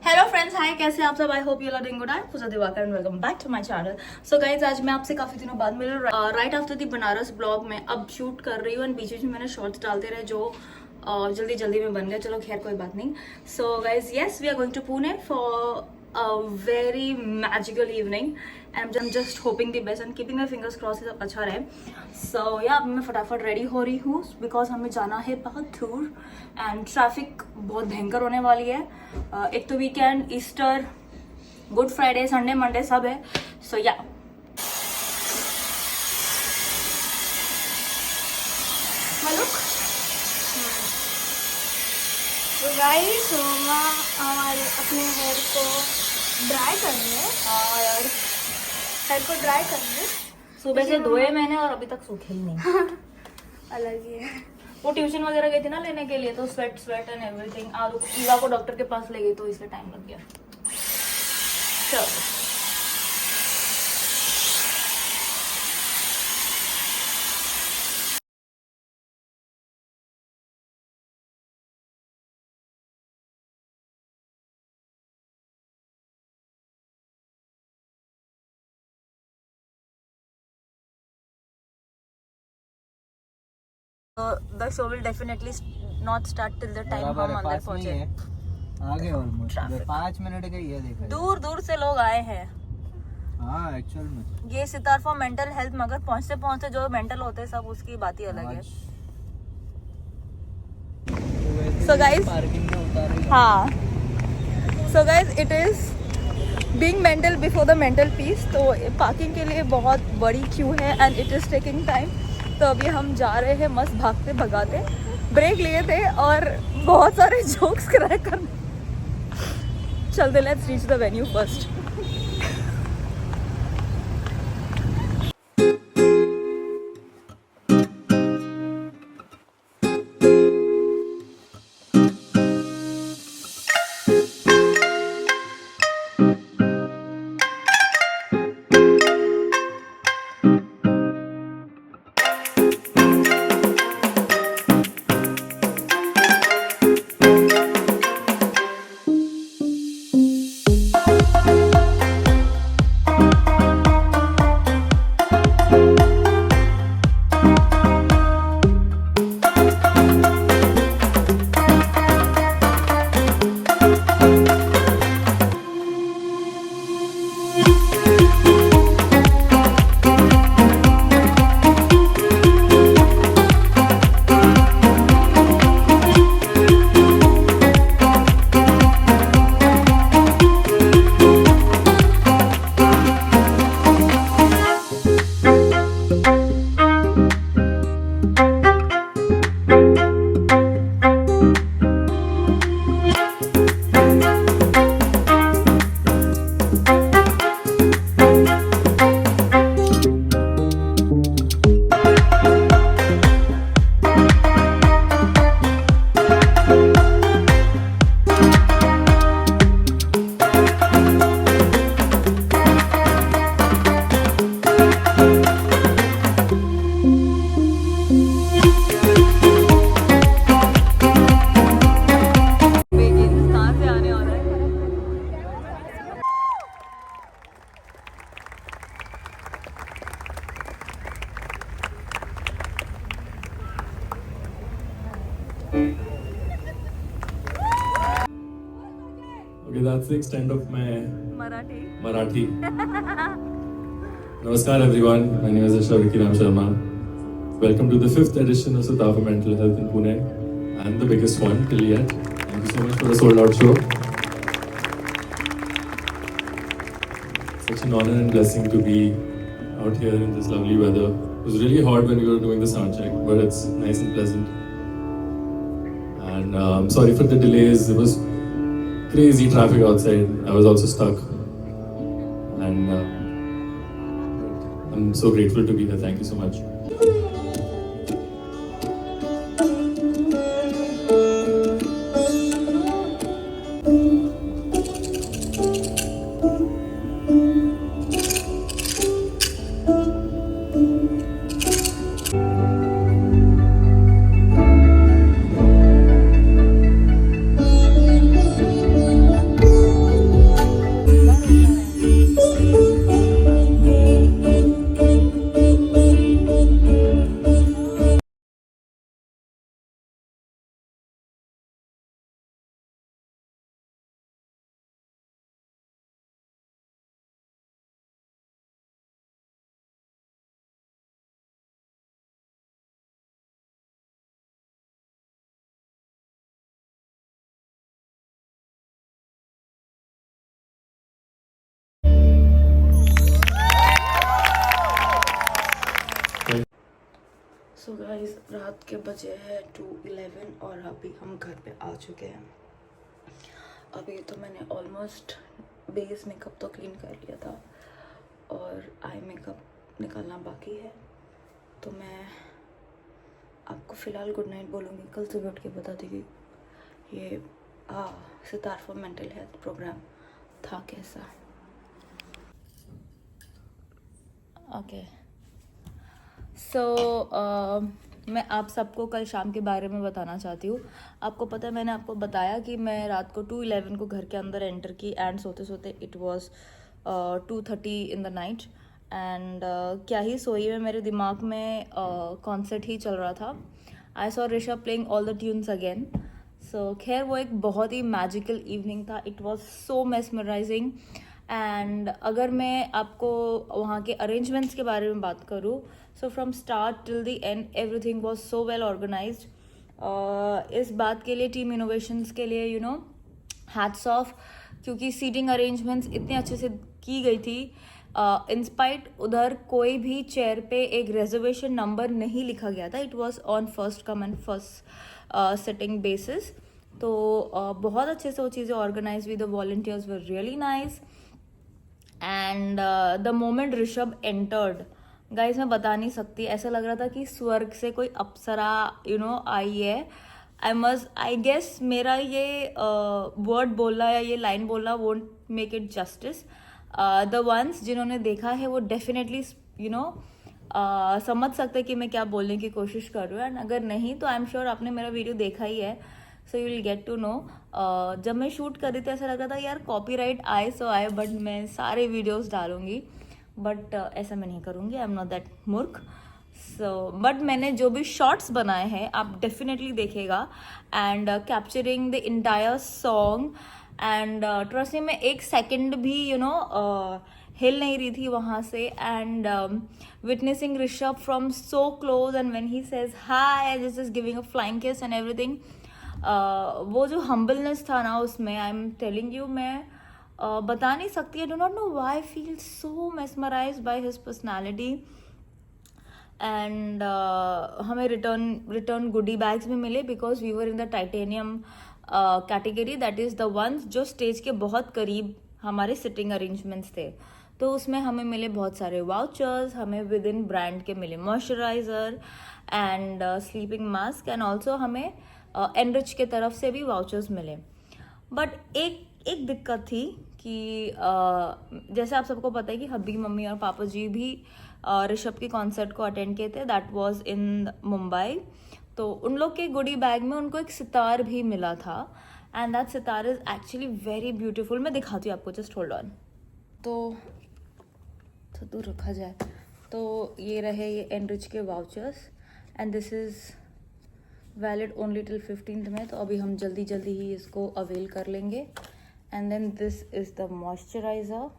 Hello friends, हाय, कैसे आप सब? I hope you are doing good. I am Pooja Diwakar and welcome back to my channel. So guys, आज मैं आपसे काफी दिनों बाद मिल right after the Banaras blog में अब शूट कर रही हूँ एंड बीच में मैंने शॉर्ट्स डालते रहे जो जल्दी जल्दी में बन गए। चलो खैर कोई बात नहीं। So guys, yes, we are going to Pune for a very magical evening and I'm just hoping the best and keeping my fingers crossed कि सब अच्छा रहे. So yeah, मैं फटाफट रेडी हो रही हूँ बिकॉज हमें जाना है बहुत दूर एंड ट्रैफिक बहुत भयंकर होने वाली है. एक तो weekend, Easter, good Friday, Sunday, Monday सब है. सो या तो गाइस, सोमा हमारे अपने हेयर को ड्राई कर रहे हैं. हाँ यार, हेयर को ड्राई कर रहे हैं. सुबह से धोए मैंने और अभी तक सूखे ही नहीं. अलग ही है. वो ट्यूशन वगैरह गई थी ना लेने के लिए, तो स्वेट एंड एवरीथिंग. और ईवा को डॉक्टर के पास ले गई तो इसलिए टाइम लग गया. चलो the show will definitely not start till the time हम अंदर पहुंचे. आगे ऑलमोस्ट 5 मिनट का ही है. देखा दूर दूर से लोग आए हैं. हाँ एक्चुअल में ये सितार फॉर मेंटल हेल्थ, मगर पहुंचते पहुंचते जो मेंटल होते हैं सब, उसकी बात ही अलग है. So guys, पार्किंग में उतार. हाँ, so guys, it is being mental before the mental peace. तो पार्किंग के लिए बहुत बड़ी क्यू है and it is taking time. तो अभी हम जा रहे हैं मस्त भागते भगाते. ब्रेक लिए थे और बहुत सारे जोक्स क्रैक करने. चलते, let's reach the venue first. Okay, that's the extent of my Marathi. Namaskar everyone, my name is Asha Vicky Ram Sharma. Welcome to the 5th edition of Siddhartha Mental Health in Pune, and the biggest one till yet. Thank you so much for a sold out show. Such an honor and blessing to be out here in this lovely weather. It was really hot when we were doing the sound check, but it's nice and pleasant. And I'm sorry for the delays. It was crazy traffic outside. I was also stuck. And I'm so grateful to be here. Thank you so much. So guys रात के बजे हैं 2:11 और अभी हम घर पे आ चुके हैं। अभी तो मैंने ऑलमोस्ट बेस मेकअप तो क्लीन कर लिया था और आई मेकअप निकालना बाकी है। तो मैं आपको फ़िलहाल गुड नाइट बोलूँगी, कल सुबह उठ के बता दूँगी ये sitar for mental health programme था कैसा। ओके सो मैं आप सबको कल शाम के बारे में बताना चाहती हूँ। आपको पता है मैंने आपको बताया कि मैं रात को 2:11 को घर के अंदर एंटर की एंड सोते सोते it was 2:30 in the night and क्या ही सोई में मेरे दिमाग में कॉन्सर्ट ही चल रहा था। I saw Rishabh playing all the tunes again. So खैर वो एक बहुत ही मैजिकल इवनिंग था। It was so mesmerising and अगर मैं आपको वहाँ के अरेंजमेंट्स के बारे में बात करूँ, so from start till the end everything was so well organised. इस बात के लिए टीम इनोवेशंस के लिए यू नो हैट्स ऑफ, क्योंकि सीटिंग अरेंजमेंट्स इतने अच्छे से की गई थी। इंस्पाइट उधर कोई भी चेयर पे एक रिजर्वेशन नंबर नहीं लिखा गया था। It was on first come and first sitting basis. तो बहुत अच्छे से वो चीज़ें ऑर्गेनाइज हुई। The volunteers were really nice and the moment Rishabh entered, guys मैं बता नहीं सकती, ऐसा लग रहा था कि स्वर्ग से कोई अप्सरा आई है। आई गेस मेरा ये वर्ड बोलना या ये लाइन बोलना won't make it justice. The ones जिन्होंने देखा है वो डेफिनेटली समझ सकते कि मैं क्या बोलने की कोशिश कर रही हूँ। एंड अगर नहीं तो आई एम श्योर आपने मेरा वीडियो देखा ही है, so you will get to know. जब मैं शूट कर रही थी ऐसा लगा था यार कॉपीराइट आए सो आए, बट मैं सारे वीडियोस डालूंगी, बट ऐसा मैं नहीं करूँगी। आई एम नॉट दैट मूर्ख। सो बट मैंने जो भी शॉर्ट्स बनाए हैं आप डेफिनेटली देखेगा and capturing the entire song and trust me मैं एक सेकंड भी हिल नहीं रही थी वहाँ से। And witnessing Rishabh from so close and when he says hi this is giving a flying kiss and everything, वो जो हम्बलनेस था ना उसमें, आई एम टेलिंग यू मैं बता नहीं सकती। I do not know why I feel so mesmerised by his personality. And हमें रिटर्न गुडी बैग्स भी मिले because we were in the titanium category, that is the ones जो stage के बहुत करीब हमारे सिटिंग अरेंजमेंट्स थे। तो उसमें हमें मिले बहुत सारे वाउचर्स, हमें विद इन ब्रांड के मिले moisturiser and sleeping mask and also हमें एनरिच के तरफ से भी वाउचर्स मिले। बट एक दिक्कत थी कि जैसे आप सबको पता है कि हब्बी मम्मी और पापा जी भी ऋषभ के कॉन्सर्ट को अटेंड किए थे, दैट वाज इन मुंबई। तो उन लोग के गुडी बैग में उनको एक सितार भी मिला था and that sitar is actually very beautiful. मैं दिखाती हूँ आपको, जस्ट होल्ड ऑन। तो दूर रखा जाए तो ये रहे ये एनरिच के vouchers and this is valid only till 15th में। तो अभी हम जल्दी ही इसको अवेल कर लेंगे। And then this is the moisturiser,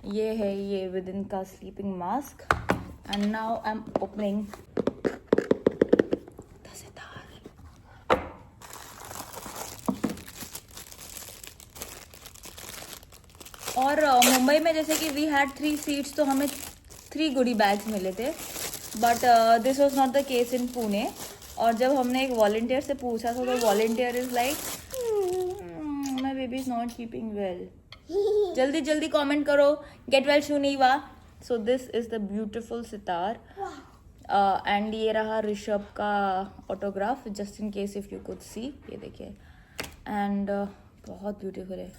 ये है ये विद इन का sleeping mask and now I am opening the sitar. और मुंबई में जैसे कि वी हैड 3 सीट्स तो हमें 3 गुडी बैग्स मिले थे, but this was not the case in Pune. और जब हमने एक वॉलंटियर से पूछा था तो volunteer is like my baby is not keeping well. जल्दी कमेंट करो, गेट वेल शूनीवा। So this is the beautiful sitar and ये रहा ऋषभ का autograph, just in case if you could see, ये देखिए एंड बहुत ब्यूटीफुल है।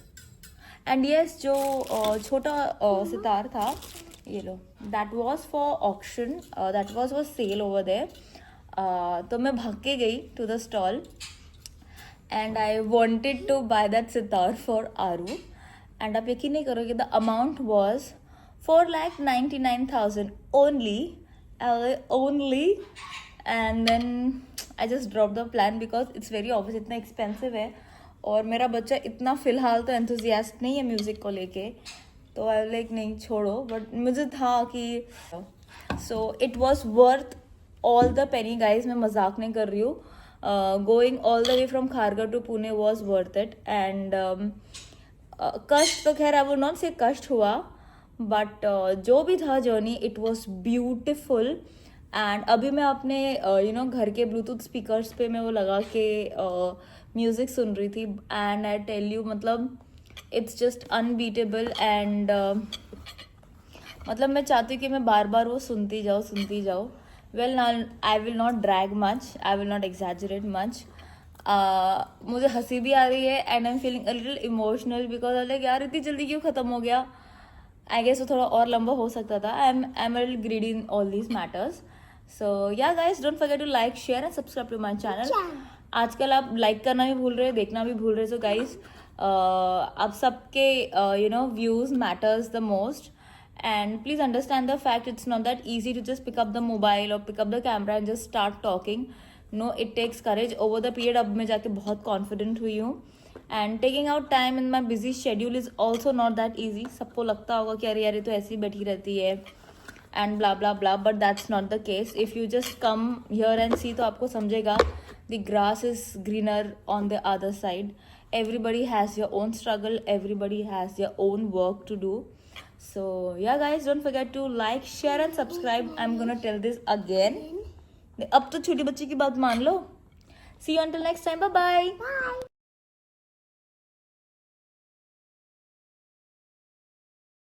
एंड यस जो छोटा सितार था ये लो, that was for auction, that was for sale over there. तो मैं भाग के गई to the stall and I wanted to buy that sitar for Aaru and आप यकीन नहीं करोगे the amount was 4,99,000 only and then I just drop the plan because it's very obvious इतना एक्सपेंसिव है और मेरा बच्चा इतना फ़िलहाल तो एंथुजियास्ट नहीं है म्यूज़िक को लेके, तो आई लाइक नहीं छोड़ो। बट मुझे था कि so it was worth all the penny guys, मैं मजाक नहीं कर रही हूँ। Going all the way from Kharghar to Pune was worth it and कष्ट तो खैर आई वुड नॉट से कष्ट हुआ, बट जो भी था journey it was beautiful and अभी मैं अपने घर के ब्लूटूथ स्पीकर्स पे मैं वो लगा के म्यूज़िक सुन रही थी एंड आई टेल यू मतलब इट्स जस्ट अनबीटेबल एंड मतलब मैं चाहती हूँ कि मैं बार बार वो सुनती जाऊँ well I will not drag much, I will not exaggerate much. मुझे हंसी भी आ रही है and I am feeling a little emotional because like यार इतनी जल्दी क्यों ख़त्म हो गया. आई गेस वो थोड़ा और लंबा हो सकता था. I am a little greedy in all these matters. So yeah guys don't forget to like share and subscribe to my channel. आजकल आप लाइक करना भी भूल रहे, देखना भी भूल रहे. सो गाइस आप सबके views matters the most. And please understand the fact it's not that easy to just pick up the mobile or pick up the camera and just start talking. No, it takes courage. Over the period अब मैं जाके बहुत confident हुई हूँ. And taking out time in my busy schedule is also not that easy. सबको लगता होगा कि अरे यार ये तो ऐसी बैठी रहती है and blah blah blah, but that's not the case. If you just come here and see तो आपको समझेगा the grass is greener on the other side. Everybody has your own struggle. Everybody has their own work to do. So yeah guys, don't forget to like, share and subscribe. I'm gonna tell this again. अब तो छोटी बच्ची की बात मान लो. See you until next time. Bye bye.